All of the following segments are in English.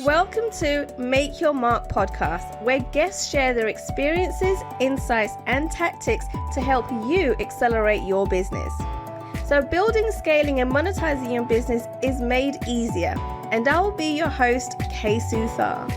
Welcome to Make Your Mark podcast, where guests share their experiences, insights, and tactics to help you accelerate your business. So building, scaling, and monetizing your business is made easier. And I will be your host, Suthar.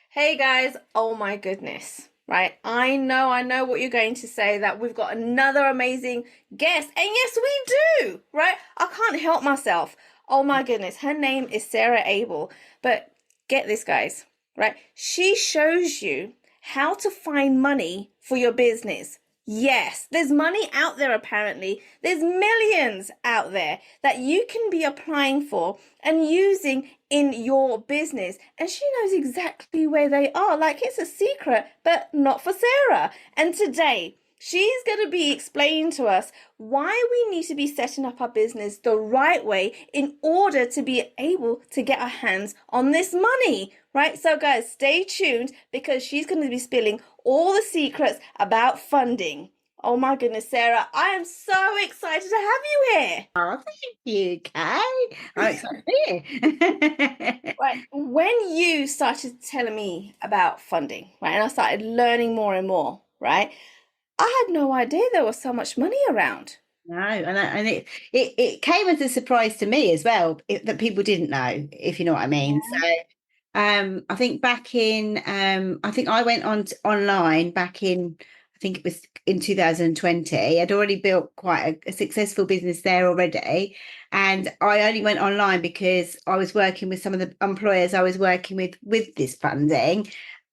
Hey guys, oh my goodness, right? I know what you're going to say, that we've got another amazing guest. And yes, we do, right? I can't help myself. Oh my goodness, her name is Sarah Abel. But get this, guys, right? She shows you how to find money for your business. Yes, there's money out there apparently. There's millions out there that you can be applying for and using in your business. And she knows exactly where they are. Like it's a secret, but not for Sarah. And today, she's going to be explaining to us why we need to be setting up our business the right way in order to be able to get our hands on this money, right? So guys, stay tuned because she's going to be spilling all the secrets about funding. Oh my goodness, Sarah, I am so excited to have you here. Oh, thank you, Kay. I'm excited to be here. Right, when you started telling me about funding, right, and I started learning more and more, right, I had no idea there was so much money around. No, and it came as a surprise to me as well that people didn't know, if you know what I mean. So I think back in I think I went on online back in, I think it was in 2020. I'd already built quite a successful business there already, and I only went online because I was working with some of the employers I was working with this funding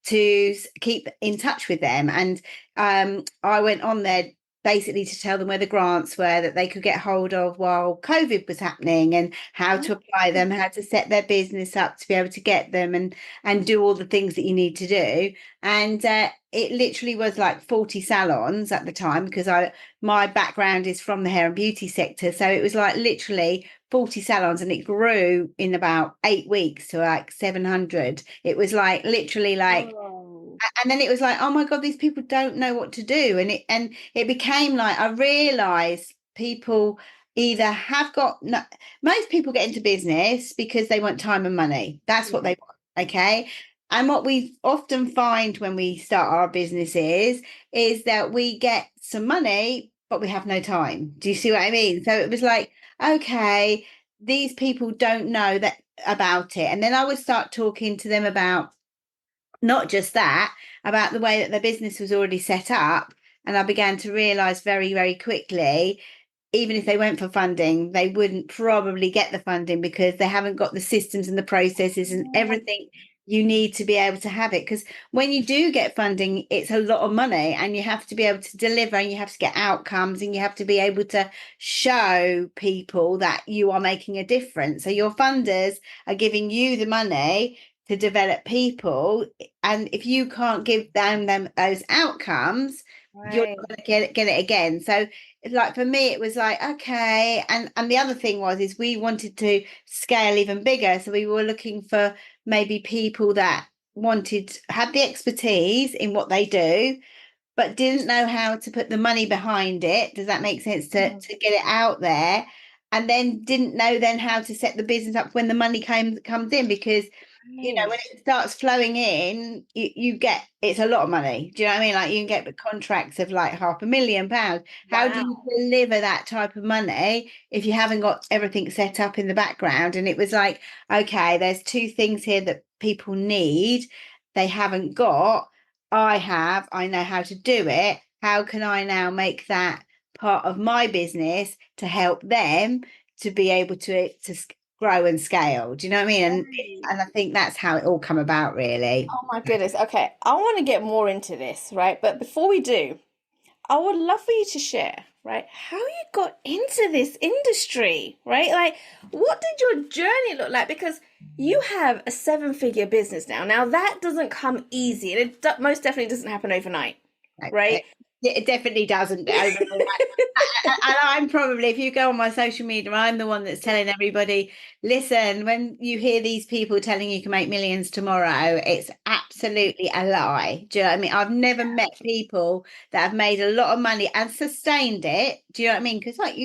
to keep in touch with them. And I went on there basically to tell them where the grants were that they could get hold of while COVID was happening, and how to apply them, how to set their business up to be able to get them, and do all the things that you need to do. And it literally was like 40 salons at the time, because my background is from the hair and beauty sector. So it was like literally 40 salons, and it grew in about 8 weeks to like 700. It was like literally like, and then it was like, oh my God, these people don't know what to do. And it became like, I realized people either have got, most people get into business because they want time and money. That's what they want. Okay. And what we often find when we start our businesses is that we get some money, but we have no time. Do you see what I mean? So it was like, okay, these people don't know that about it. And then I would start talking to them about not just that, about the way that their business was already set up. And I began to realize very, very quickly, even if they went for funding, they wouldn't probably get the funding because they haven't got the systems and the processes and everything you need to be able to have it. Because when you do get funding, it's a lot of money, and you have to be able to deliver, and you have to get outcomes, and you have to be able to show people that you are making a difference. So your funders are giving you the money to develop people, and if you can't give them those outcomes, you're not going to get it again. So like for me, it was like, okay. And the other thing is we wanted to scale even bigger, so we were looking for maybe people that had the expertise in what they do, but didn't know how to put the money behind it. Does that make sense? To get it out there, and then didn't know then how to set the business up when the money comes in, because you know, when it starts flowing in, you get, it's a lot of money. Do you know what I mean? Like you can get contracts of like £500,000. How do you deliver that type of money if you haven't got everything set up in the background? And it was like, okay, there's two things here that people need. They haven't got. I know how to do it. How can I now make that part of my business to help them to be able to grow and scale? Do you know what I mean? And I think that's how it all come about, really. Oh my goodness. Okay, I want to get more into this, right? But before we do, I would love for you to share, right, how you got into this industry, right? Like, what did your journey look like? Because you have a 7-figure business now. Now, that doesn't come easy, and it most definitely doesn't happen overnight, right? It definitely doesn't overall. And I'm probably, if you go on my social media, I'm the one that's telling everybody, listen, when you hear these people telling you can make millions tomorrow, it's absolutely a lie. Do you know what I mean? I've never met people that have made a lot of money and sustained it. Do you know what I mean? Because like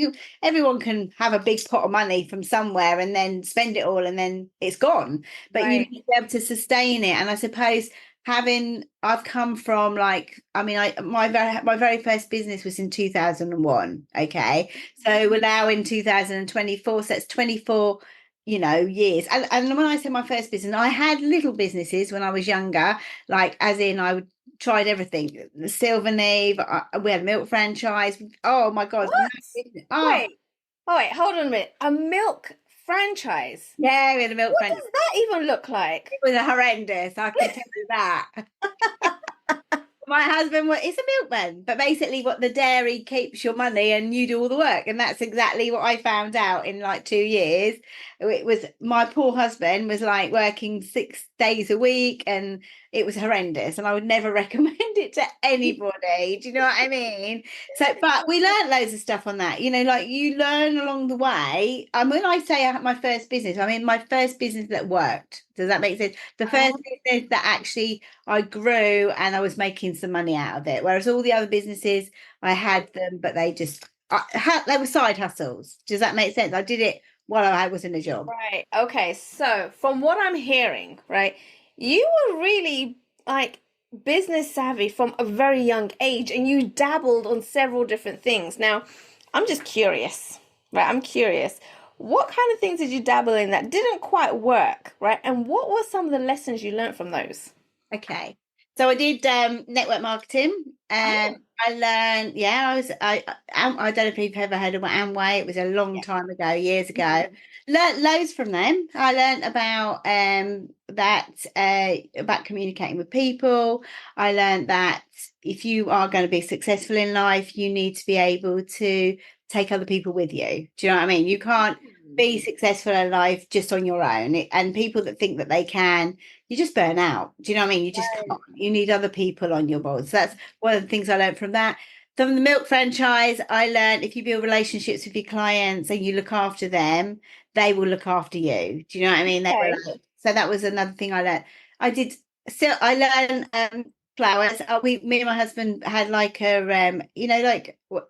everyone can have a big pot of money from somewhere and then spend it all and then it's gone. But you Right. need to be able to sustain it. And I suppose I've come from like, I mean, my very first business was in 2001. Okay. So we're now in 2024. So it's 24, years. And when I say my first business, I had little businesses when I was younger, like as in tried everything. The Silver Neve, we had a milk franchise. Oh my God. What? Oh, Wait. Oh, wait, hold on a minute. A milk franchise. yeah, we had a milk What franchise. does that even look like? It was horrendous. I can tell you that. My husband was, it's a milkman, but basically what the dairy keeps your money and you do all the work. And that's exactly what I found out in like 2 years. It was my poor husband was like working 6 days a week and it was horrendous. And I would never recommend it to anybody. Do you know what I mean? So, but we learned loads of stuff on that, like you learn along the way. And when I say I had my first business, I mean my first business that worked. Does that make sense? The first business that actually I grew and I was making some money out of it. Whereas all the other businesses, I had them, but they were side hustles. Does that make sense? I did it while I was in a job. Right. Okay. So, from what I'm hearing, right, you were really like business savvy from a very young age and you dabbled on several different things. Now, I'm just curious, right? I'm curious. What kind of things did you dabble in that didn't quite work, right? And what were some of the lessons you learned from those? Okay. So I did network marketing. Oh, I learned, yeah, I don't know if you've ever heard of Amway. It was a long yeah. time ago, years ago. Mhm. Learned loads from them. I learned about about communicating with people. I learned that if you are going to be successful in life, you need to be able to take other people with you. Do you know what I mean? You can't be successful in life just on your own. And people that think that they can, you just burn out. Do you know what I mean? You just can't. You need other people on your board. So that's one of the things I learned from that. From the milk franchise, I learned if you build relationships with your clients and you look after them, they will look after you. Do you know what I mean? They were Okay. like, so that was another thing I learned. I did so I learned flowers. Me and my husband had like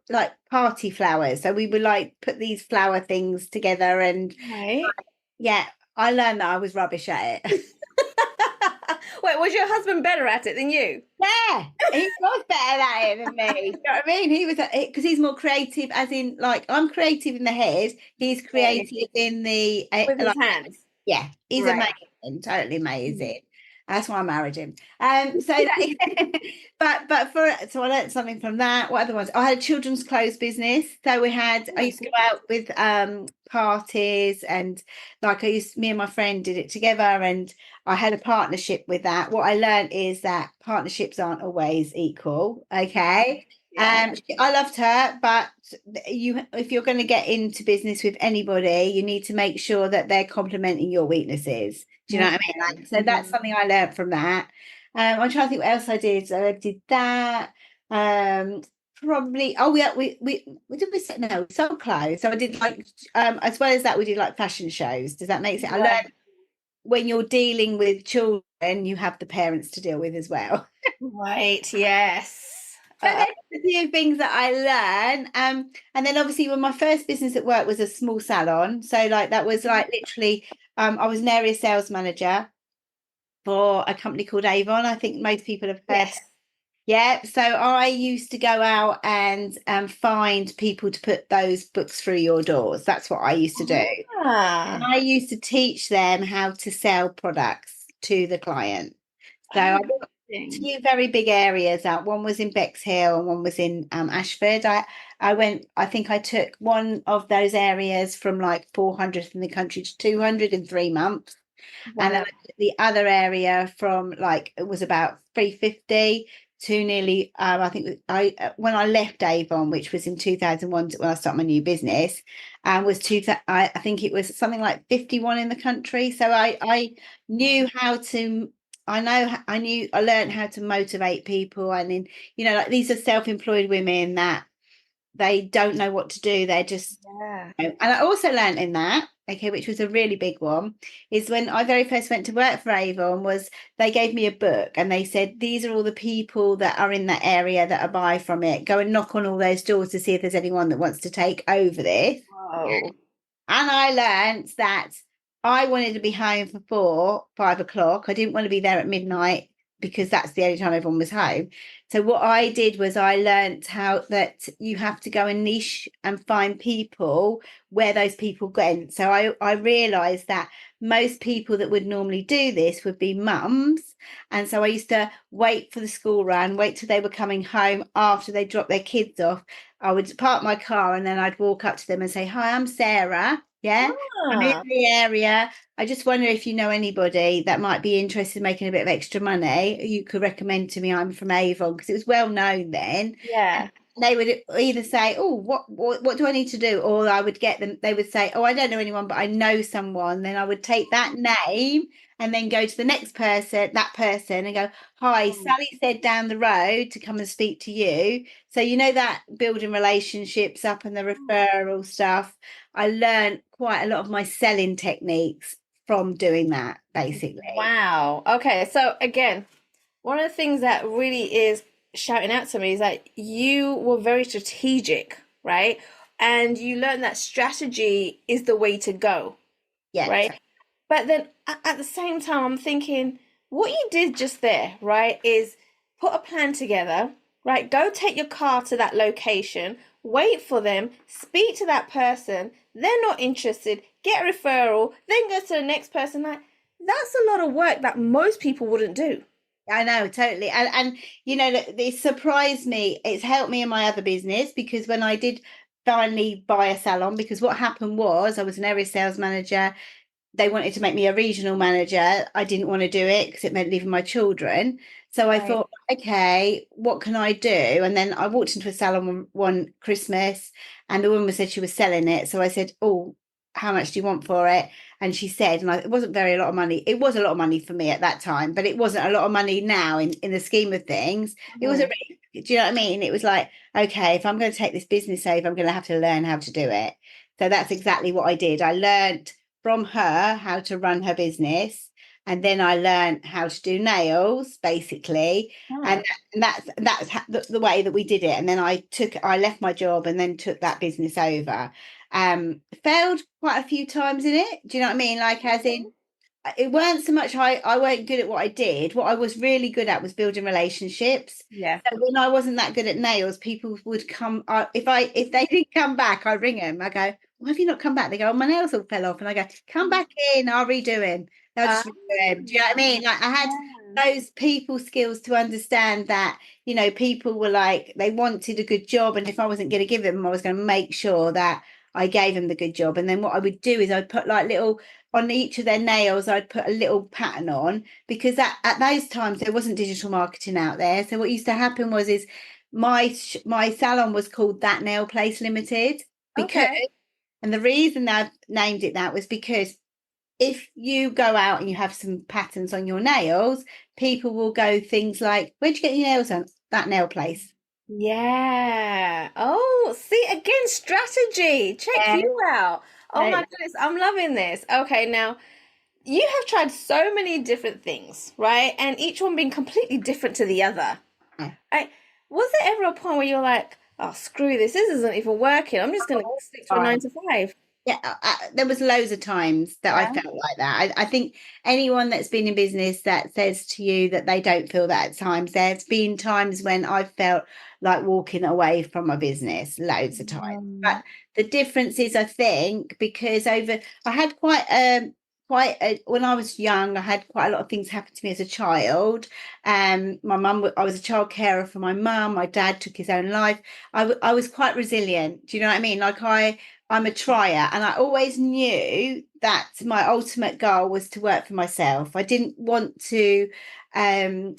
like party flowers. So we would like put these flower things together and Right. yeah, I learned that I was rubbish at it. Wait, was your husband better at it than you? Yeah, he was better at it than me. You know what I mean? He was because he's more creative, as in like I'm creative in the head. He's Right. creative in the With his like hands. yeah, he's Right. amazing, totally Mhm. amazing. That's why I married him. So that, so I learned something from that. What other ones? I had a children's clothes business. So I Oh, used to go good. out with parties and like me and my friend did it together and I had a partnership with that. What I learned is that partnerships aren't always equal. Okay. Yeah. I loved her, but if you're going to get into business with anybody, you need to make sure that they're complementing your weaknesses. Do you know what I mean? Okay. Like, so that's something I learned from that. I'm trying to think what else I did. So I did that. Probably. Oh yeah, we did we say no, we sold clothes. So I did like as well as that, we did like fashion shows. Does that make sense? I Right. learned when you're dealing with children, you have the parents to deal with as well. Right. Yes. So there's a few things that I learned. And then obviously when my first business at work was a small salon. So like that was like literally I was an area sales manager for a company called Avon. I think most people have heard. Yes. Yeah. So I used to go out and find people to put those books through your doors. That's what I used to do. And Ah. I used to teach them how to sell products to the client. So Oh, I got interesting. two very big areas out. One was in Bexhill and one was in Ashford. I think I took one of those areas from like 400 in the country to 200 in 3 months. And then Wow. I took the other area from like, it was about 350 to nearly, I think when I left Avon, which was in 2001 when I started my new business, was I think it was something like 51 in the country. So I knew how to I learned how to motivate people. And then, like, these are self-employed women that they don't know what to do. They're just, Yeah. and I also learned in that, okay, which was a really big one, is when I very first went to work for Avon, was they gave me a book and they said, these are all the people that are in that area that are buy from it. Go and knock on all those doors to see if there's anyone that wants to take over this. Whoa. And I learned that I wanted to be home for 5 o'clock. I didn't want to be there at midnight because that's the only time everyone was home. So what I did was I learned how that you have to go and niche and find people where those people went. So I realized that most people that would normally do this would be mums. And so I used to wait for the school run, wait till they were coming home after they dropped their kids off. I would park my car and then I'd walk up to them and say, "Hi, I'm Sarah. Yeah, I'm in Ah, the area. I just wonder if you know anybody that might be interested in making a bit of extra money. You could recommend to me. I'm from Avon," because it was well known then. yeah. They would either say, "Oh, what do I need to do?" Or I would get them, they would say, "Oh, I don't know anyone, but I know someone." Then I would take that name and then go to the next person, that person, and go, "Hi, Mm. Sally said down the road to come and speak to you." So that building relationships up and the referral stuff. I learned quite a lot of my selling techniques from doing that, basically. Wow. Okay. So again, one of the things that really is shouting out to me is that you were very strategic, right? And you learned that strategy is the way to go, Yeah. right? But then at the same time, I'm thinking what you did just there, right, is put a plan together, right? Go take your car to that location, wait for them, speak to that person. They're not interested, get a referral, then go to the next person. Like, that's a lot of work that most people wouldn't do. I know, totally. And it surprised me. It's helped me in my other business because when I did finally buy a salon, because what happened was I was an area sales manager. They wanted to make me a regional manager. I didn't want to do it because it meant leaving my children. So I Right. thought, okay, what can I do? And then I walked into a salon one Christmas and the woman said she was selling it. So I said, "Oh, how much do you want for it?" And she said, and it wasn't very a lot of money. It was a lot of money for me at that time, but it wasn't a lot of money now in the scheme of things. It was a Mhm. risk. Do you know what I mean? It was like, okay, if I'm going to take this business over, I'm going to have to learn how to do it. So that's exactly what I did. I learned from her how to run her business, and then I learned how to do nails, basically. and, Ah, and that's the way that we did it. And then I left my job and then took that business over. Failed quite a few times in it, do you know what I mean, like, as in, it weren't so much I weren't good at what I did. What I was really good at was building relationships. yeah. So when I wasn't that good at nails, people would come. If they didn't come back, I ring them. I go, "Why have you not come back?" They go, "Oh, my nails all fell off." And I go, "Come back in. I'll redo them." They'll Ah, just redo them. Do you know what I mean? Like, I had yeah. those people skills to understand that people were like, they wanted a good job, and if I wasn't going to give them, I was going to make sure that I gave them the good job. And then what I would do is I'd put like little on each of their nails, I'd put a little pattern on, because at those times there wasn't digital marketing out there. So what used to happen was is my salon was called That Nail Place Limited, because, Okay. and the reason I've named it that was because if you go out and you have some patterns on your nails, people will go things like, "Where'd you get your nails on?" "That nail place." Yeah. Oh, see, again, strategy. Check Yeah, you out. Oh my totally. goodness, I'm loving this. Okay, now you have tried so many different things, right? And each one being completely different to the other. Right? Was there ever a point where you're like, oh, screw this, this isn't even working. I'm just gonna stick to a Yeah. 9 to 5. Yeah, there was loads of times that I Yeah. felt like that. I think anyone that's been in business that says to you that they don't feel that at times, there's been times when I felt like walking away from my business, loads of times. But Mm. the difference is, I think, because I had when I was young, I had quite a lot of things happen to me as a child. I was a child carer for my mum. My dad took his own life. I was quite resilient. Do you know what I mean? Like, I'm a trier, and I always knew that my ultimate goal was to work for myself. I didn't want to. I'm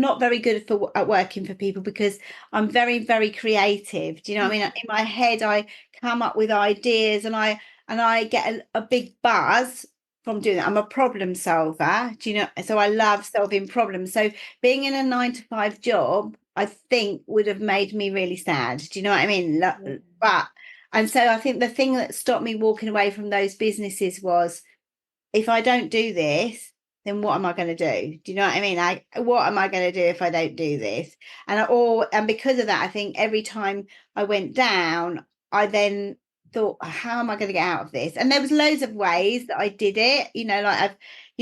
not very good at working for people because I'm very, very creative. Do you know what I mean? In my head, I come up with ideas, and I get a big buzz from doing that. I'm a problem solver. Do you know? So I love solving problems. So being in a 9 to 5 job, I think would have made me really sad. Do you know what I mean? But and so I think the thing that stopped me walking away from those businesses was, if I don't do this, then what am I going to do? Do you know what I mean? What am I going to do if I don't do this? And because of that, I think every time I went down, I then thought, how am I going to get out of this? And there was loads of ways that I did it. Like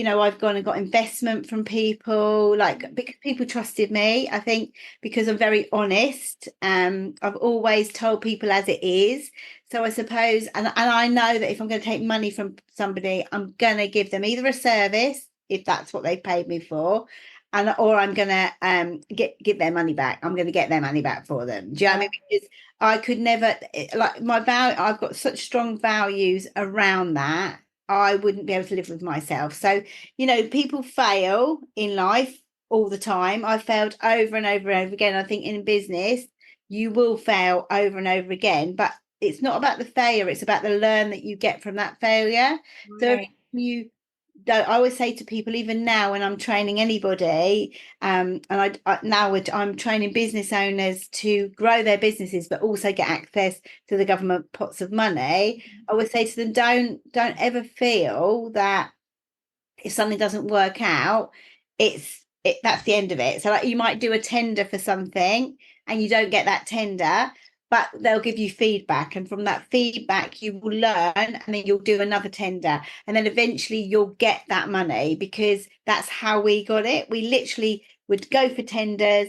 I've gone and got investment from people, like, because people trusted me. I think because I'm very honest. I've always told people as it is. So I suppose, and I know that if I'm going to take money from somebody, I'm going to give them either a service, if that's what they paid me for, or I'm going to give their money back. I'm going to get their money back for them. Do you know what I mean? Because I could never, like, I've got such strong values around that. I wouldn't be able to live with myself. So, people fail in life all the time. I failed over and over and over again. I think in business, you will fail over and over again, but it's not about the failure, it's about the learn that you get from that failure. So you don't, I always say to people, even now when I'm training anybody, and I'm training business owners to grow their businesses but also get access to the government pots of money. I always say to them, don't ever feel that if something doesn't work out, that's the end of it. So, like, you might do a tender for something and you don't get that tender, but they'll give you feedback, and from that feedback you will learn, and then you'll do another tender, and then eventually you'll get that money, because that's how we got it. We literally would go for tenders,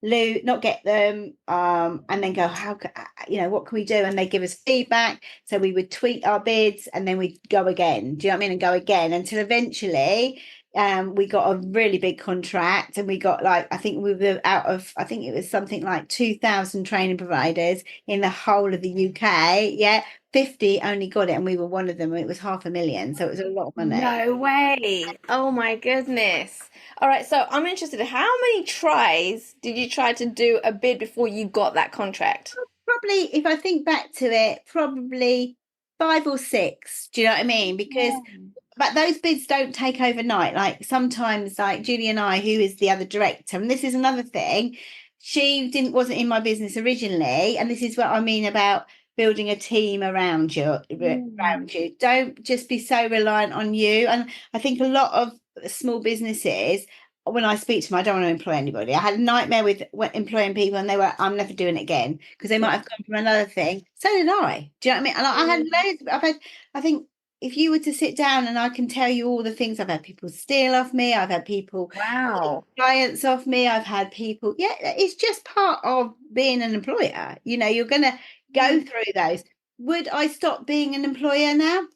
not get them, and then go, what can we do? And they give us feedback, so we would tweak our bids, and then we'd go again. Do you know what I mean? And go again until eventually we got a really big contract, and we got, like, I think we were out of, I think it was something like 2,000 training providers in the whole of the UK. Yeah, 50 only got it, and we were one of them. It was 500,000, so it was a lot of money. No way. Oh my goodness. All right, so I'm interested. How many tries did you try to do a bid before you got that contract? Probably, if I think back to it, probably 5 or 6. Do you know what I mean? Because but those bids don't take overnight. Like, sometimes, like Julie and I, who is the other director, and this is another thing, she wasn't in my business originally, and this is what I mean about building a team around you. Don't just be so reliant on you. And I think a lot of small businesses, when I speak to them, I don't want to employ anybody. I had a nightmare with employing people, and I'm never doing it again, because they might have come from another thing. So did I. Do you know what I mean? And I had loads. I think, if you were to sit down, and I can tell you all the things, I've had people steal off me, I've had people clients off me, I've had people, it's just part of being an employer. You're going to go through those. Would I stop being an employer now?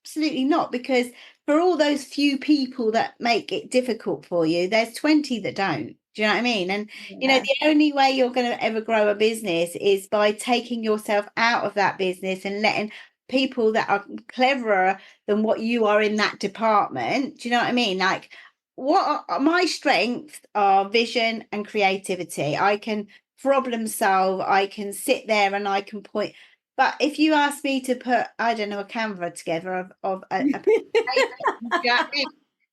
Absolutely not, because for all those few people that make it difficult for you, there's 20 that don't. Do you know what I mean? And the only way you're going to ever grow a business is by taking yourself out of that business and letting people that are cleverer than what you are in that department. Do you know what I mean? Like, what are my strengths are vision and creativity. I can problem solve, I can sit there and I can point. But if you ask me to put, I don't know, a Canva together of a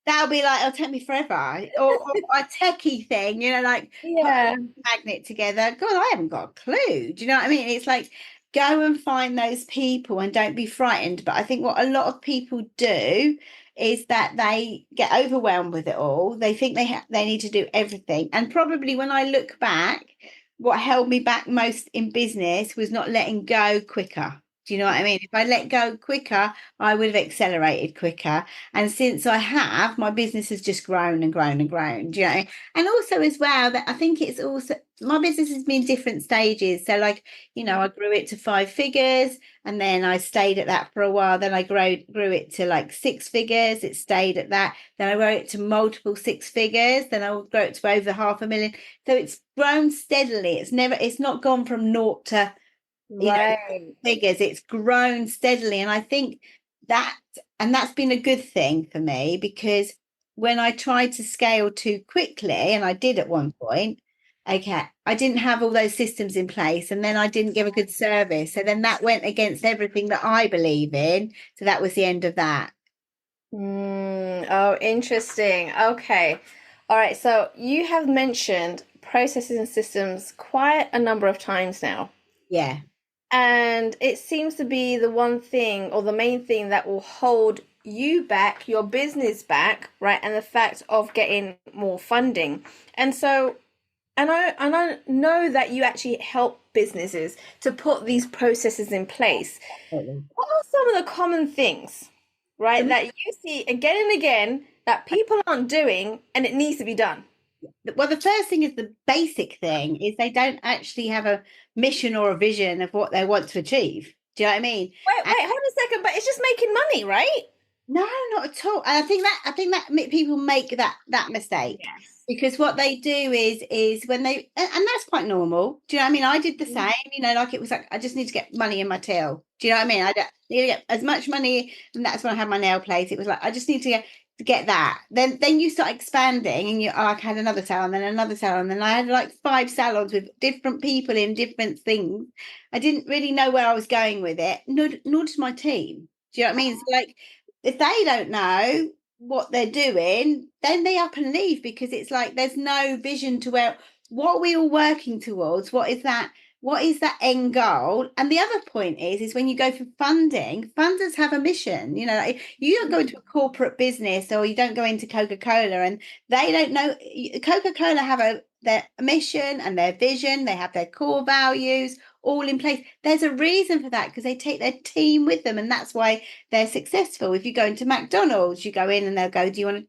that'll be like, it'll take me forever. Or a techie thing, like magnet together. God, I haven't got a clue. Do you know what I mean? It's like, go and find those people and don't be frightened. But I think what a lot of people do is that they get overwhelmed with it all. They think they need to do everything. And probably, when I look back, what held me back most in business was not letting go quicker. Do you know what I mean? If I let go quicker, I would have accelerated quicker. And since I have, my business has just grown and grown and grown. Do you know? And also, as well, that I think it's also, my business has been different stages. So, like, I grew it to 5 figures, and then I stayed at that for a while. Then I grew it to like 6 figures. It stayed at that. Then I grew it to multiple 6 figures. Then I will grow it to over 500,000. So it's grown steadily. It's not gone from naught to figures. It's grown steadily, and I think that's been a good thing for me, because when I tried to scale too quickly, and I did at one point, I didn't have all those systems in place, and then I didn't give a good service, so then that went against everything that I believe in, so that was the end of that. Oh, interesting. Okay. All right. So you have mentioned processes and systems quite a number of times now. Yeah. And it seems to be the one thing or the main thing that will hold you back, your business back, right? And the fact of getting more funding. And so, and I know that you actually help businesses to put these processes in place. Absolutely. What are some of the common things, right, that you see again and again that people aren't doing and it needs to be done? Well, the first thing is the basic thing is they don't actually have a mission or a vision of what they want to achieve. Do you know what I mean? Wait, hold a second, but it's just making money, right? No, not at all. And I think that people make that mistake Yes. because what they do is when they and that's quite normal. Do you know what I mean? I did the same. Like it was like I just need to get money in my till. Do you know what I mean? I don't need to get as much money, and that's when I had my nail place. It was like I just need to get that. Then you start expanding, and I had another salon, then another salon, then I had like 5 salons with different people in different things. I didn't really know where I was going with it, nor did my team. Do you know what I mean? So like if they don't know what they're doing, then they up and leave because it's like there's no vision to where what are we all working towards? What is that end goal? And the other point is when you go for funding, funders have a mission. Like you don't go into a corporate business or you don't go into Coca-Cola and they don't know. Coca-Cola have their mission and their vision, they have their core values all in place. There's a reason for that because they take their team with them, and that's why they're successful. If you go into McDonald's, you go in and they'll go, "Do you want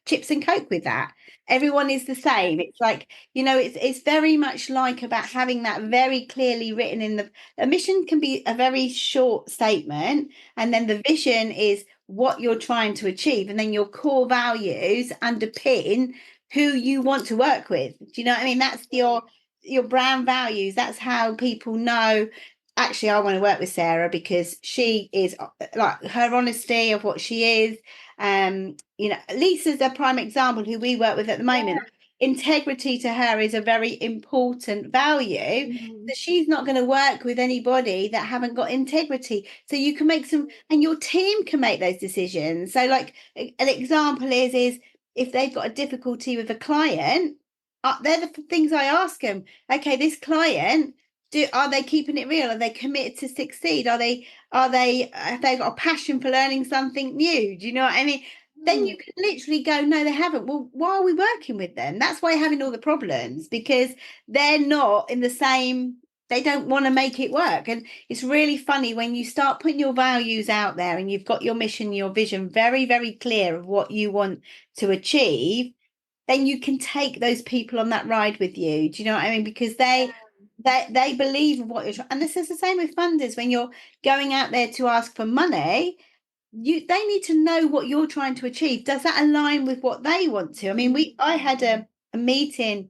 chips and Coke with that?" Everyone is the same. It's like it's very much like about having that very clearly written in the. A mission can be a very short statement, and then the vision is what you're trying to achieve, and then your core values underpin who you want to work with. Do you know what I mean? That's your brand values. That's how people know actually I want to work with Sarah because she is like her honesty of what she is. Lisa's a prime example who we work with at the moment. Integrity to her is a very important value. Mhm. So she's not going to work with anybody that haven't got integrity. So you can make some, and your team can make those decisions. So, like an example is if they've got a difficulty with a client, they're the things I ask them. Okay, this client, are they keeping it real? Are they committed to succeed? Are they have they got a passion for learning something new? Do you know what I mean? Then you can literally go, no, they haven't. Well, why are we working with them? That's why you're having all the problems because they're not in the same, they don't want to make it work. And it's really funny when you start putting your values out there and you've got your mission, your vision very, very clear of what you want to achieve, then you can take those people on that ride with you. Do you know what I mean? Because they believe in what you're trying. And this is the same with funders when you're going out there to ask for money. They need to know what you're trying to achieve. Does that align with what they want to? I mean, I had a meeting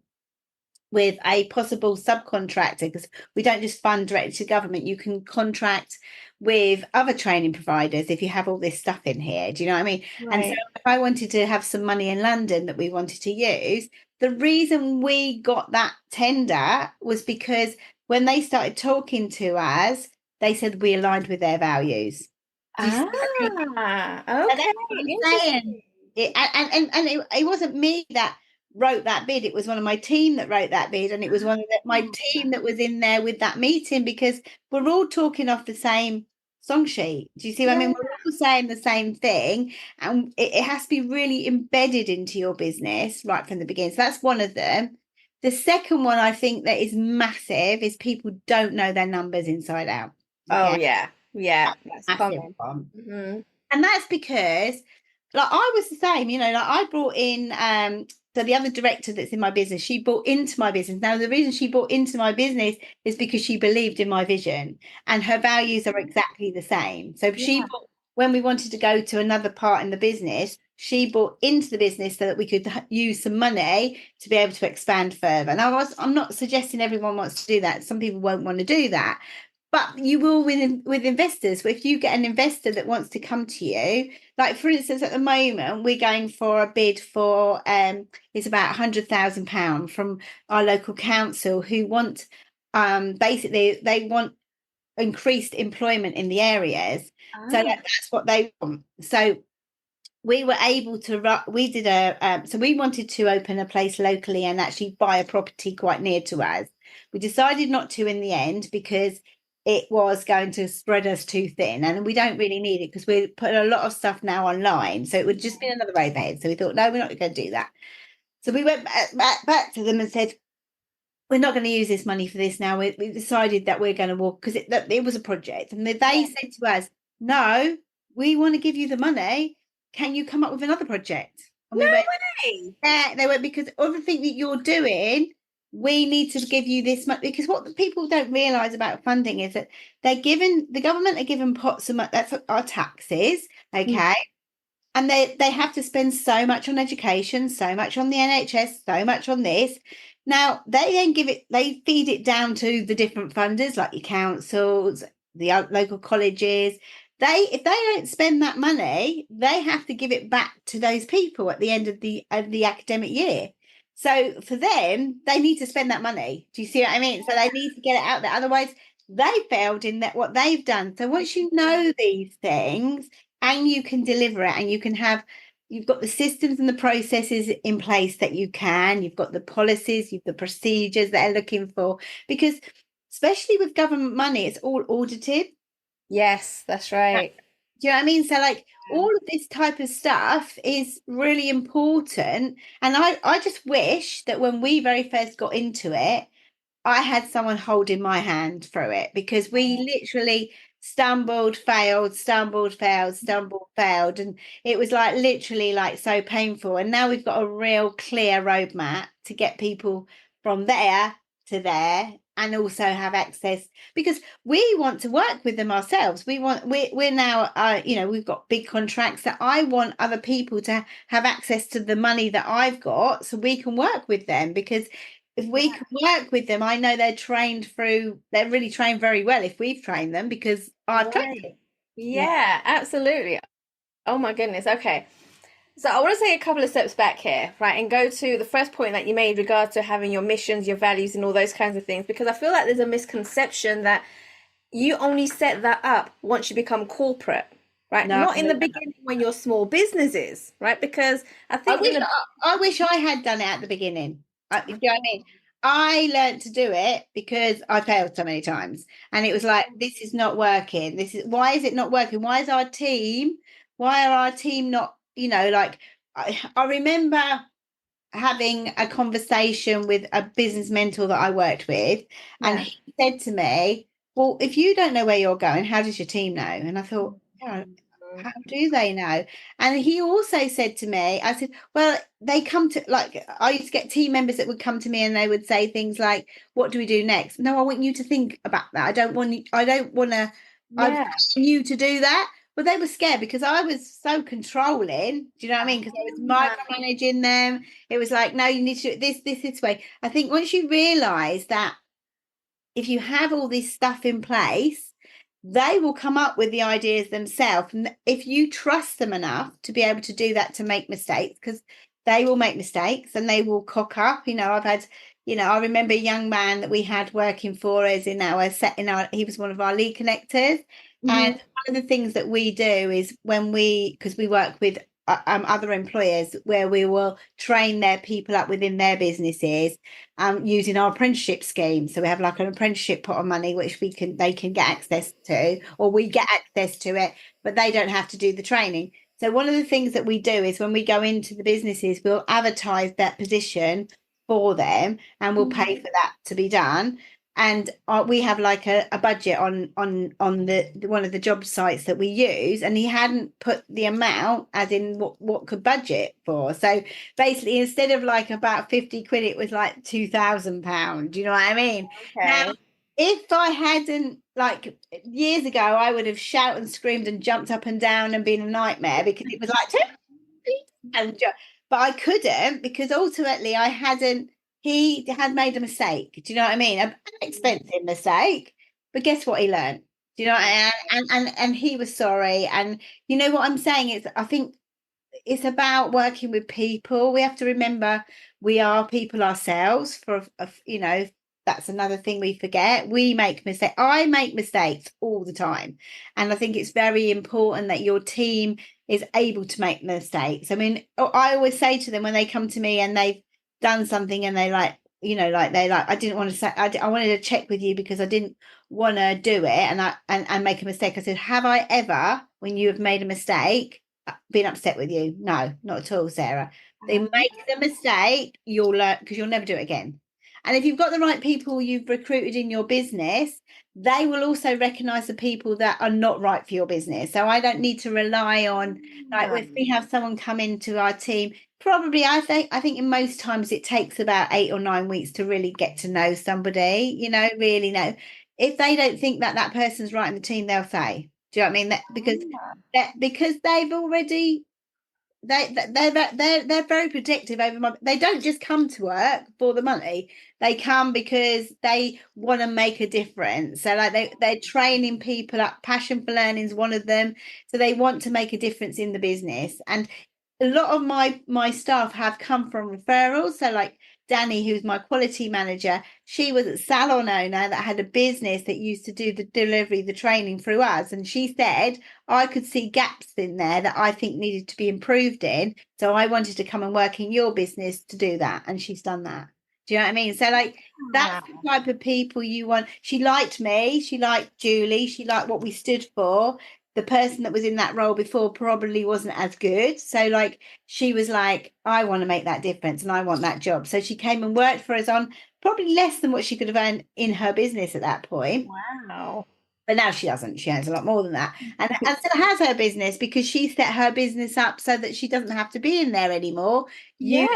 with a possible subcontractor because we don't just fund directly to government. You can contract with other training providers if you have all this stuff in here. Do you know what I mean? And so Right. if I wanted to have some money in London that we wanted to use, the reason we got that tender was because when they started talking to us, they said we aligned with their values. Do you see what I mean? And that's Okay. what I'm saying. Interesting. It wasn't me that wrote that bid. It was one of my team that wrote that bid, and it was one of my team that was in there with that meeting because we're all talking off the same song sheet. Do you see what I Yeah. mean? We're all saying the same thing, and it has to be really embedded into your business right from the beginning. So that's one of them. The second one I think that is massive is people don't know their numbers inside out. Oh Okay, yeah. Yeah. that's That's a massive common. one. Hmm. And that's because like I was the same, like I brought in so the other director that's in my business, she bought into my business. Now the reason she bought into my business is because she believed in my vision and her values are exactly the same. So she Yeah. bought when we wanted to go to another part in the business, she bought into the business so that we could use some money to be able to expand further. Now I'm not suggesting everyone wants to do that. Some people won't want to do that. But you will with investors. If you get an investor that wants to come to you, like for instance, at the moment we're going for a bid for it's about £100,000 from our local council who want basically they want increased employment in the areas. So Ah, that's what they want. So we were able to we did so we wanted to open a place locally and actually buy a property quite near to us. We decided not to in the end because it was going to spread us too thin, and we don't really need it because we're putting a lot of stuff now online, so it would just be another overhead. So we thought, no, we're not going to do that. So we went back to them and said, we're not going to use this money for this now. We decided that we're going to walk because it was a project. And they said to us, no, we want to give you the money. Can you come up with another project? And no we went, way. yeah, they went, because everything that you're doing, we need to give you this much. Because what the people don't realize about funding is that the government are given pots of money, that's our taxes, Mm. okay? And they have to spend so much on education, so much on the NHS, so much on this. Now they then they feed it down to the different funders like your councils, the local colleges. If they don't spend that money, they have to give it back to those people at the end of the academic year. So for them, they need to spend that money. Do you see what I mean? So they need to get it out there. Otherwise, they failed in that what they've done. So once you know these things, and you can deliver it, and you've got the systems and the processes in place that you've got the policies, you've the procedures that they're looking for, because especially with government money, it's all audited. Yes, that's right. Do you know what I mean? So like all of this type of stuff is really important. And I just wish that when we very first got into it, I had someone holding my hand through it, because we literally stumbled, failed, stumbled, failed, stumbled, failed. And it was like literally like so painful. And now we've got a real clear roadmap to get people from there to there, and also have access, because we want to work with them ourselves. We're now we've got big contracts that I want other people to have access to the money that I've got, so we can work with them. Because if we can work with them, I know they're really trained very well if we've trained them, because I've trained them. Right. Yeah, absolutely. Oh my goodness. Okay. So I want to take a couple of steps back here, right, and go to the first point that you made regard to having your missions, your values, and all those kinds of things, because I feel like there's a misconception that you only set that up once you become corporate, right? No, Not in the beginning when you're small businesses, right? Because I I think in wish the I wish I had done it at the beginning. Do you know what I mean? I learned to do it because I failed so many times, and it was like, this is not working. Why is it not working? Why are our team not? Like I remember having a conversation with a business mentor that I worked with, and yeah. he said to me, well, if you don't know where you're going, how does your team know? And I thought, yeah, how do they know? And he also said to me, I said, well, they come to, like, I used to get team members that would come to me and they would say things like, what do we do next? No, I want you to think about that. I want Yeah. you to do that. But they were scared because I was so controlling. Do you know what I mean? Because I was Ah, micromanaging them. It was like, no, you need to do this way. I think once you realize that if you have all this stuff in place, they will come up with the ideas themselves. And if you trust them enough to be able to do that, to make mistakes, because they will make mistakes and they will cock up. I remember a young man that we had working for us he was one of our lead connectors. And mhm. one of the things that we do is because we work with other employers, where we will train their people up within their businesses, using our apprenticeship scheme. So we have like an apprenticeship pot of money which they can get access to, or we get access to it, but they don't have to do the training. So one of the things that we do is when we go into the businesses, we'll advertise that position for them, and we'll pay for that to be done. And we have like a budget on the one of the job sites that we use, and he hadn't put the amount as in what could budget for. So basically, instead of like about 50 quid, it was like £2,000. Do you know what I mean? Now, Okay. if I hadn't, like years ago, I would have shouted and screamed and jumped up and down and been a nightmare, because it was like and but I couldn't, because ultimately I hadn't he had made a mistake. Do you know what I mean? An expensive mistake. But guess what he learned? Do you know? And he was sorry. And you know what I'm saying is, I think it's about working with people. We have to remember we are people ourselves, that's another thing we forget. We make mistakes. I make mistakes all the time. And I think it's very important that your team is able to make mistakes. I mean, I always say to them when they come to me and they've done something and they like, I didn't want to say, I wanted to check with you because I didn't want to do it and make a mistake. I said, have I ever, when you have made a mistake, been upset with you? No, not at all, Sarah. They make the mistake, you'll learn because you'll never do it again. And if you've got the right people you've recruited in your business, they will also recognize the people that are not right for your business. So I don't need to rely on, like, if we have someone come into our team, probably I think in most times it takes about 8 or 9 weeks to really get to know somebody, really know. If they don't think that that person's right in the team, they'll say, do you know what I mean? Because they've already they're very protective over money. They don't just come to work for the money. They come because they want to make a difference. So like they're training people up. Passion for learning is one of them. So they want to make a difference in the business. And a lot of my staff have come from referrals. So like Danny, who's my quality manager, she was a salon owner that had a business that used to do the delivery, the training through us. And she said, I could see gaps in there that I think needed to be improved in. So I wanted to come and work in your business to do that. And she's done that. Do you know what I mean? So like that's the type of people you want. She liked me. She liked Julie. She liked what we stood for. The person that was in that role before probably wasn't as good. So like she was like, I want to make that difference and I want that job. So she came and worked for us on probably less than what she could have earned in her business at that point. Wow. But now she doesn't. She earns a lot more than that. And still has her business because she set her business up so that she doesn't have to be in there anymore. Yeah.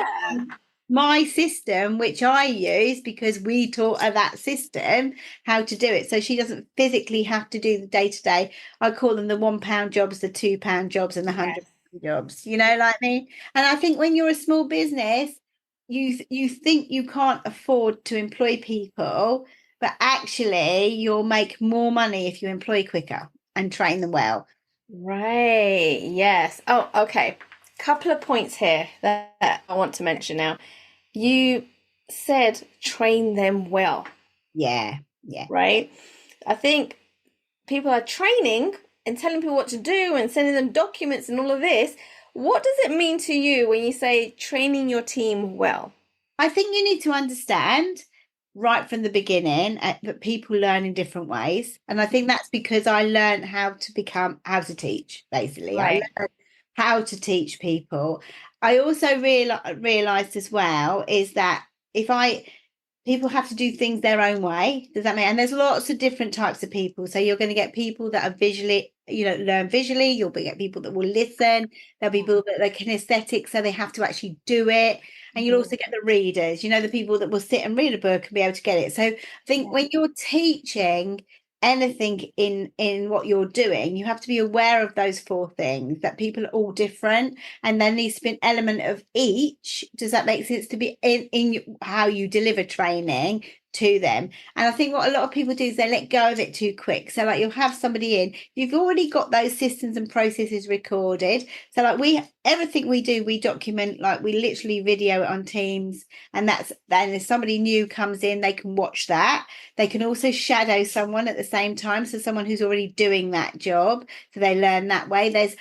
My system, which I use because we taught her that system, how to do it. So she doesn't physically have to do the day-to-day. I call them the £1 jobs, the £2 jobs, and the £100 jobs, like me. And I think when you're a small business, you think you can't afford to employ people, but actually you'll make more money if you employ quicker and train them well. Right. Yes. Oh, okay. Couple of points here that I want to mention now. You said train them well, Yeah, yeah. right? I think people are training and telling people what to do and sending them documents and all of this. What does it mean to you when you say training your team well? I think you need to understand right from the beginning that people learn in different ways. And I think that's because I learned how to teach, basically. I Right. learned how to teach people. I also realized as well is that if people have to do things their own way. Does that mean? And there's lots of different types of people. So you're going to get people that are visually, learn visually. You'll get people that will listen. There'll be people that are kinesthetic, so they have to actually do it. And you'll also get the readers, the people that will sit and read a book and be able to get it. So I think when you're teaching anything in what you're doing, you have to be aware of those 4 things, that people are all different and there needs to be an element of each. Does that make sense? To be in how you deliver training to them. And I think what a lot of people do is they let go of it too quick. So like you'll have somebody in, you've already got those systems and processes recorded. So like everything we do, we document, like we literally video it on Teams. And then if somebody new comes in, they can watch that. They can also shadow someone at the same time. So someone who's already doing that job. So they learn that way. There's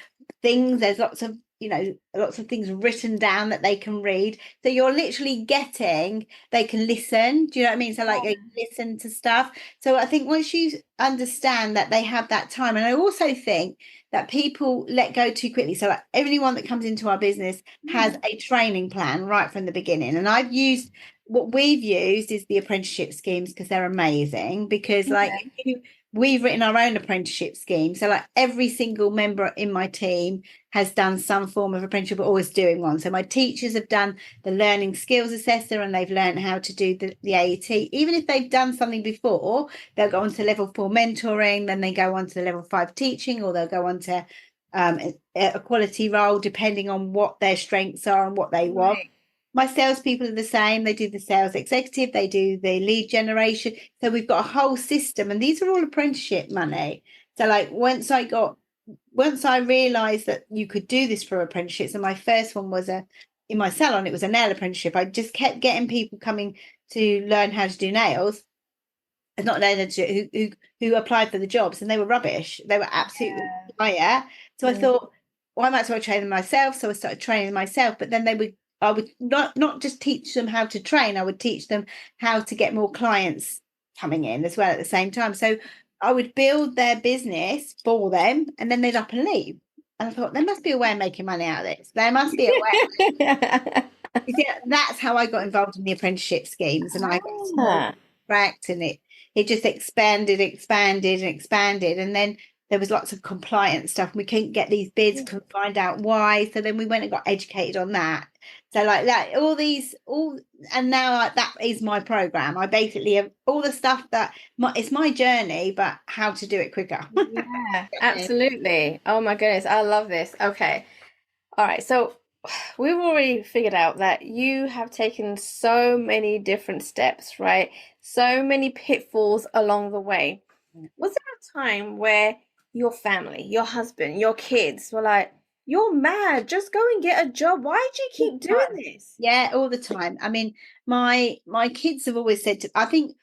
lots of things written down that they can read. So you're literally they can listen. Do you know what I mean? So like they listen to stuff. So I think once you understand that they have that time, and I also think that people let go too quickly. So like everyone that comes into our business has a training plan right from the beginning. And what we've used is the apprenticeship schemes because they're amazing because we've written our own apprenticeship scheme. So like every single member in my team has done some form of apprenticeship or always doing one. So my teachers have done the learning skills assessor and they've learned how to do the AET. Even if they've done something before, they'll go on to level 4 mentoring, then they go on to level 5 teaching, or they'll go on to a quality role depending on what their strengths are and what they want. My salespeople are the same. They do the sales executive, they do the lead generation. So we've got a whole system, and these are all apprenticeship money. So like once I realized that you could do this for apprenticeships, and my first one was in my salon, it was a nail apprenticeship. I just kept getting people coming to learn how to do nails, not learn how to, who applied for the jobs, and they were rubbish. They were absolutely fire. So I Mm. thought, well, I might as well train them myself. So I started training myself. But then I would not just teach them how to train. I would teach them how to get more clients coming in as well at the same time. So I would build their business for them, and then they'd up and leave. And I thought, there must be a way of making money out of this. There must be a way. You see, that's how I got involved in the apprenticeship schemes, and I got small Ah. contract, and it just expanded, and expanded, and then there was lots of compliance stuff. We couldn't get these bids, couldn't find out why. So then we went and got educated on that. So like that, and now that is my program. I basically have all the stuff it's my journey, but how to do it quicker. Yeah, absolutely. Oh my goodness, I love this. Okay. All right. So we've already figured out that you have taken so many different steps, right? So many pitfalls along the way. Was there a time where your family, your husband, your kids were like, "You're mad, just go and get a job. Why do you keep doing this?" Yeah, all the time. I mean, my kids have always said I think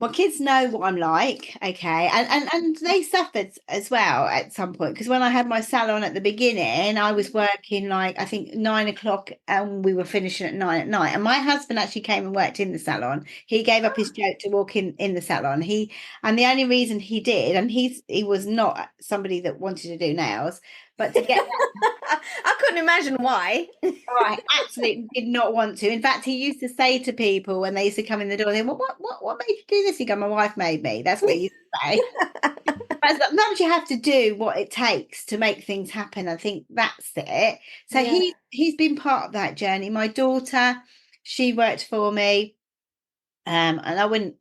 my kids know what I'm like, okay, and they suffered as well at some point, because when I had my salon at the beginning, I was working like I think 9 o'clock, and we were finishing at 9 at night. And my husband actually came and worked in the salon. He gave up his job to walk in the salon. And the only reason he did, and he was not somebody that wanted to do nails, but to get I couldn't imagine why. Oh, I absolutely did not want to. In fact, he used to say to people when they used to come in the door, they went, what made you do this? He go, my wife made me. That's what he used to say. But sometimes you have to do what it takes to make things happen. I think that's it. So Yeah. he's been part of that journey. My daughter, she worked for me. And I wouldn't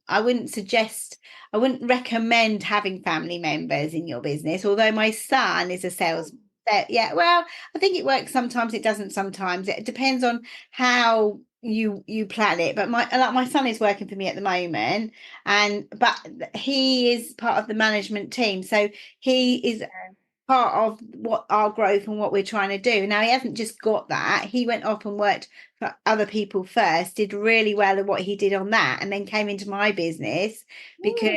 recommend having family members in your business, although my son is a sales. Yeah, well, I think it works sometimes, it doesn't sometimes. It depends on how you plan it. But my son is working for me at the moment, but he is part of the management team, so he is part of what our growth and what we're trying to do. Now, he hasn't just got that. He went off and worked for other people first, did really well at what he did on that, and then came into my business because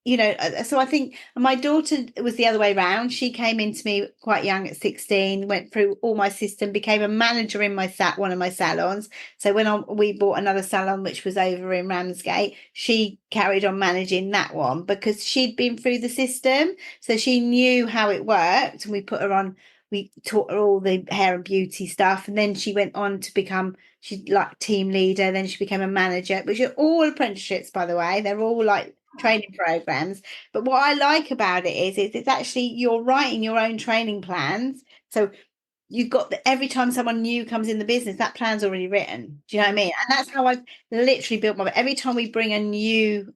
Mm. so I think my daughter was the other way around. She came into me quite young at 16, went through all my system, became a manager in one of my salons. So when we bought another salon, which was over in Ramsgate, she carried on managing that one because she'd been through the system. So she knew how it worked, and we taught her all the hair and beauty stuff. And then she went on to become, she's like team leader. Then she became a manager, which are all apprenticeships, by the way. They're all like training programs. But what I like about it is it's actually you're writing your own training plans. So you've got every time someone new comes in the business, that plan's already written. Do you know what I mean? And that's how I've literally built every time we bring a new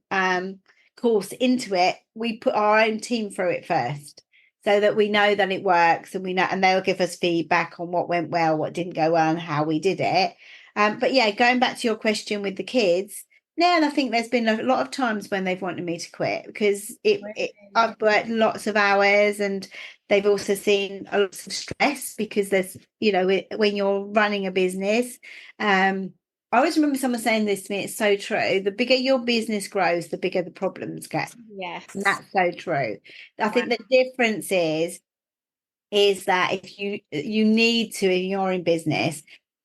course into it, we put our own team through it first, so that we know that it works, and we know, and they'll give us feedback on what went well, what didn't go well, and how we did it. But yeah, going back to your question with the kids, yeah, and I think there's been a lot of times when they've wanted me to quit because I've worked lots of hours, and they've also seen a lot of stress because there's, when you're running a business. I always remember someone saying this to me, it's so true. The bigger your business grows, the bigger the problems get. And Yes. that's so true. I Wow. think the difference is that if you need to, if you're in business,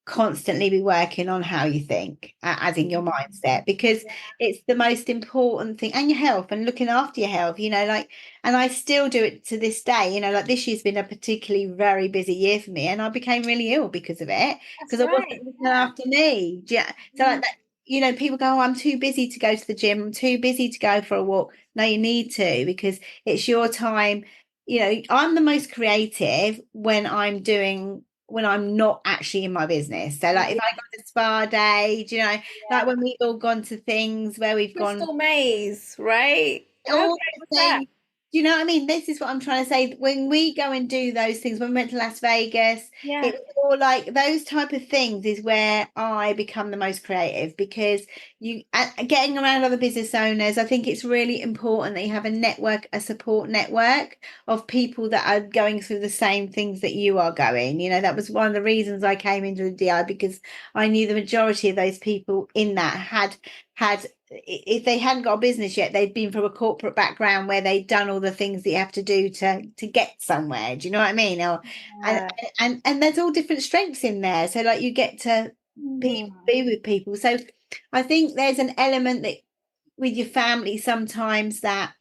constantly be working on how you think, as in your mindset, because it's the most important thing, and your health, and looking after your health, like, and I still do it to this day, like this year's been a particularly very busy year for me, and I became really ill because of it, That's because I wasn't right. looking Yeah. after me. Yeah. So like that, people go, oh, I'm too busy to go to the gym, I'm too busy to go for a walk. No, you need to, because it's your time. I'm the most creative when I'm not actually in my business. So like if I go to spa day, do like when we've all gone to things where we've gone Crystal maze, right? How all great was the that? things, Do you know what I mean? This is what I'm trying to say. When we go and do those things, when we went to Las Vegas, Yeah. it was all like those type of things is where I become the most creative, because you getting around other business owners, I think it's really important that you have a network, a support network of people that are going through the same things that you are going. You know, that was one of the reasons I came into the DI, because I knew the majority of those people in that had if they hadn't got a business yet, they'd been from a corporate background where they'd done all the things that you have to do to get somewhere. Do you know what I mean? Or and Yeah. and there's all different strengths in there. So like you get to be with people. So I think there's an element that with your family sometimes that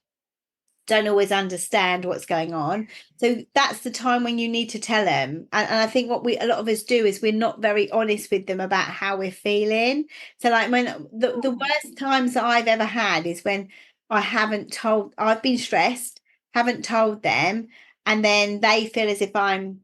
don't always understand what's going on. So that's the time when you need to tell them. And I think what we a lot of us do is we're not very honest with them about how we're feeling. So like when the worst times that I've ever had is when I've been stressed, haven't told them, and then they feel as if I'm,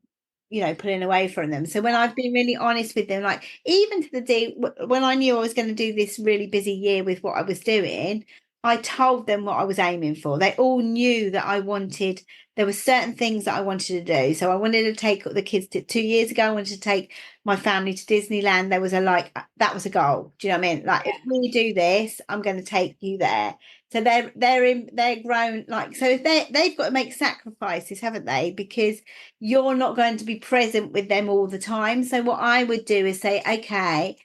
pulling away from them. So when I've been really honest with them, like even to the day when I knew I was going to do this really busy year with what I was doing, I told them what I was aiming for. They all knew that there were certain things that I wanted to do. So I wanted to take the kids to 2 years ago. I wanted to take my family to Disneyland. There was that was a goal. Do you know what I mean? Like, if we do this, I'm going to take you there. So they're grown, like, so if they've got to make sacrifices, haven't they? Because you're not going to be present with them all the time. So what I would do is say, okay,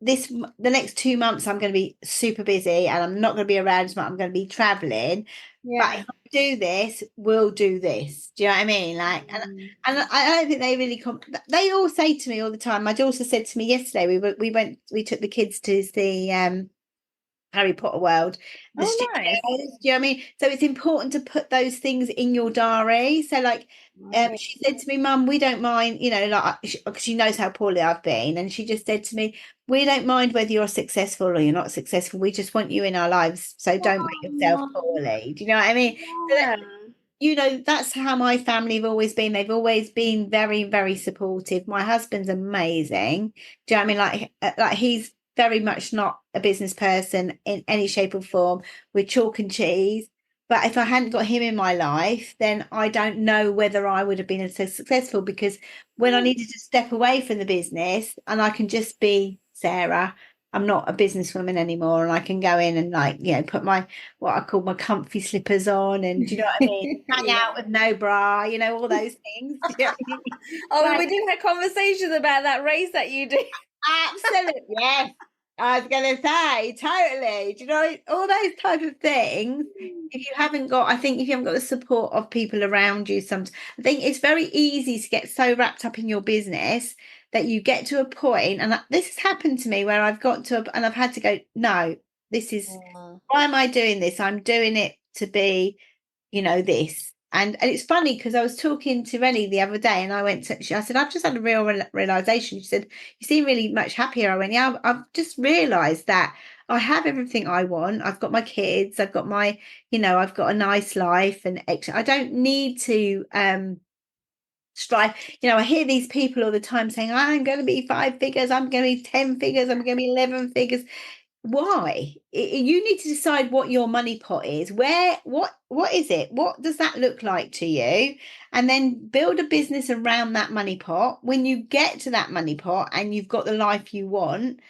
the next 2 months I'm going to be super busy and I'm not going to be around as much. I'm going to be traveling, but Yeah. if I do this, we'll do this. Do you know what I mean? Like, and I don't think they really they all say to me all the time. My daughter said to me yesterday, we took the kids to the Harry Potter world, the Oh, studios. nice. Do you know what I mean? So it's important to put those things in your diary. So like, Right. she said to me, Mum, we don't mind, like, because she knows how poorly I've been, and she just said to me, we don't mind whether you're successful or you're not successful. We just want you in our lives, so don't make yourself Oh, poorly. Do you know what I mean? So yeah. that's how my family have always been. They've always been very, very supportive. My husband's amazing. Do you know what I mean? Like he's very much not a business person in any shape or form. We're chalk and cheese. But if I hadn't got him in my life, then I don't know whether I would have been so successful, because when I needed to step away from the business and I can just be Sarah, I'm not a businesswoman anymore, and I can go in and, like, put what I call my comfy slippers on, and do you know what I mean? Hang Yeah. out with no bra, all those things. Do you know what I mean? Oh, we Like, did have conversations about that race that you do. absolutely, yes. I was going to say, totally. Do you know, all those type of things? If you haven't got, I think if you haven't got the support of people around you, sometimes I think it's very easy to get so wrapped up in your business that you get to a point, and this has happened to me, where I've got to, and I've had to go, no, why am I doing this? I'm doing it to be, this. And it's funny because I was talking to Rennie the other day, and I said, I've just had a realization. She said, you seem really much happier. I went, yeah, I've just realized that I have everything I want. I've got my kids, I've got I've got a nice life, and I don't need to strive. I hear these people all the time saying, I'm going to be 5 figures, I'm going to be 10 figures, I'm going to be 11 figures. Why? You need to decide what your money pot is. What is it? What does that look like to you? And then build a business around that money pot. When you get to that money pot and you've got the life you want,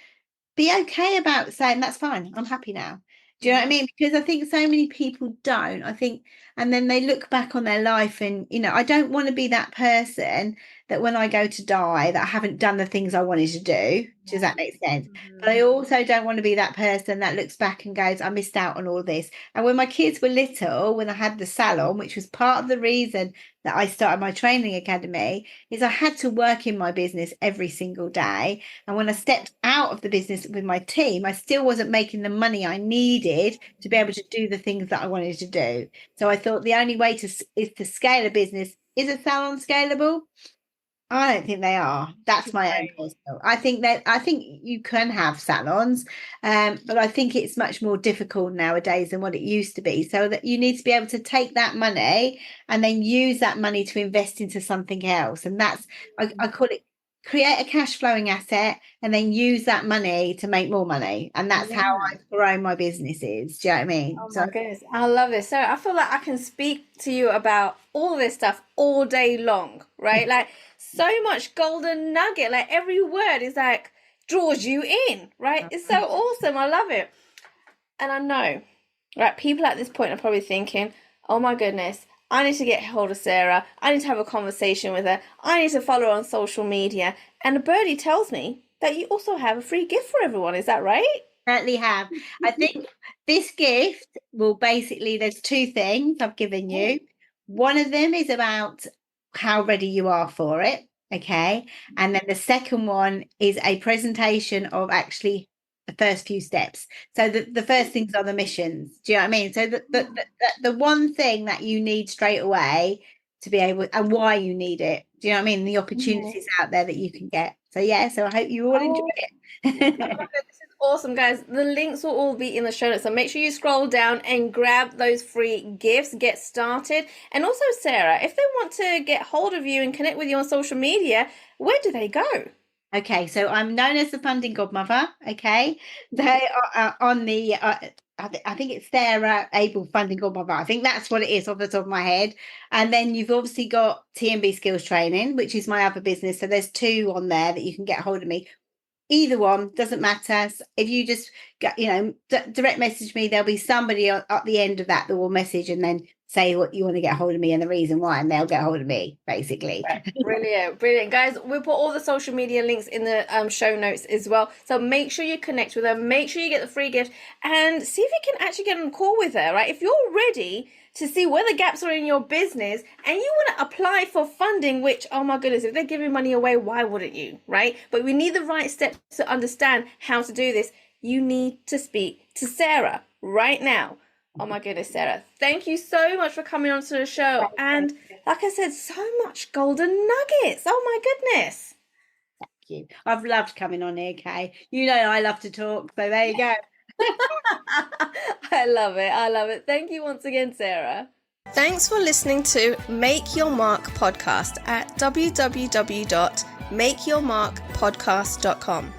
be okay about saying, that's fine, I'm happy now. Do you know what I Yeah. mean? Because I think so many people don't. I think, and then they look back on their life, and I don't want to be that person that when I go to die, that I haven't done the things I wanted to do. Does that make sense? But I also don't want to be that person that looks back and goes, I missed out on all this. And when my kids were little, when I had the salon, which was part of the reason that I started my training academy, is I had to work in my business every single day. And when I stepped out of the business with my team, I still wasn't making the money I needed to be able to do the things that I wanted to do. So I thought the only way is to scale a business. Is a salon scalable? I don't think they are. That's my own Right. personal. I think you can have salons, but I think it's much more difficult nowadays than what it used to be. So that you need to be able to take that money and then use that money to invest into something else. And I call it create a cash flowing asset and then use that money to make more money. And that's how Yeah. I've grown my businesses. Do you know what I mean? Oh So my goodness, I love this. So I feel like I can speak to you about all this stuff all day long, right? Like so much golden nugget. Like every word is like draws you in, right? It's so awesome. I love it. And I know, right? People at this point are probably thinking, "Oh my goodness, I need to get hold of Sarah. I need to have a conversation with her. I need to follow her on social media." And a birdie tells me that you also have a free gift for everyone. Is that right? certainly have. I think this gift will basically, there's two things I've given you. One of them is about how ready you are for it. Okay. And then the second one is a presentation of actually the first few steps. So the first things are the missions. Do you know what I mean? So the one thing that you need straight away to be able, and why you need it. Do you know what I mean? The opportunities out there that you can get. So yeah, so I hope you all enjoy Oh, it. this is awesome, guys. The links will all be in the show notes. So make sure you scroll down and grab those free gifts, get started. And also, Sarah, if they want to get hold of you and connect with you on social media, where do they go? Okay, so I'm known as the Funding Godmother. Okay, they are on the. I think it's Sarah Abel Funding Godmother. I think that's what it is off the top of my head. And then you've obviously got TMB Skills Training, which is my other business. So there's two on there that you can get hold of me. Either one doesn't matter. If you just direct message me, there'll be somebody at the end of that will message and then say what you want to get hold of me and the reason why, and they'll get hold of me basically. Brilliant, guys. We'll put all the social media links in the show notes as well. So make sure you connect with her. Make sure you get the free gift and see if you can actually get on a call with her. Right? If you're ready to see where the gaps are in your business and you want to apply for funding, which, oh my goodness, if they're giving money away, why wouldn't you, right? But we need the right steps to understand how to do this. You need to speak to Sarah right now. Oh my goodness, Sarah, thank you so much for coming onto the show. And like I said, so much golden nuggets. Oh my goodness. Thank you. I've loved coming on here, Kay. You know I love to talk, so there you go. I love it. I love it. Thank you once again, Sarah. Thanks for listening to Make Your Mark podcast at www.makeyourmarkpodcast.com.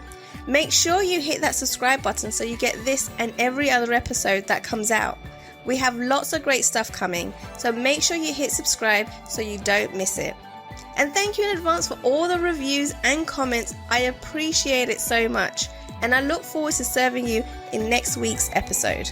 Make sure you hit that subscribe button so you get this and every other episode that comes out. We have lots of great stuff coming, so make sure you hit subscribe so you don't miss it. And thank you in advance for all the reviews and comments. I appreciate it so much. And I look forward to serving you in next week's episode.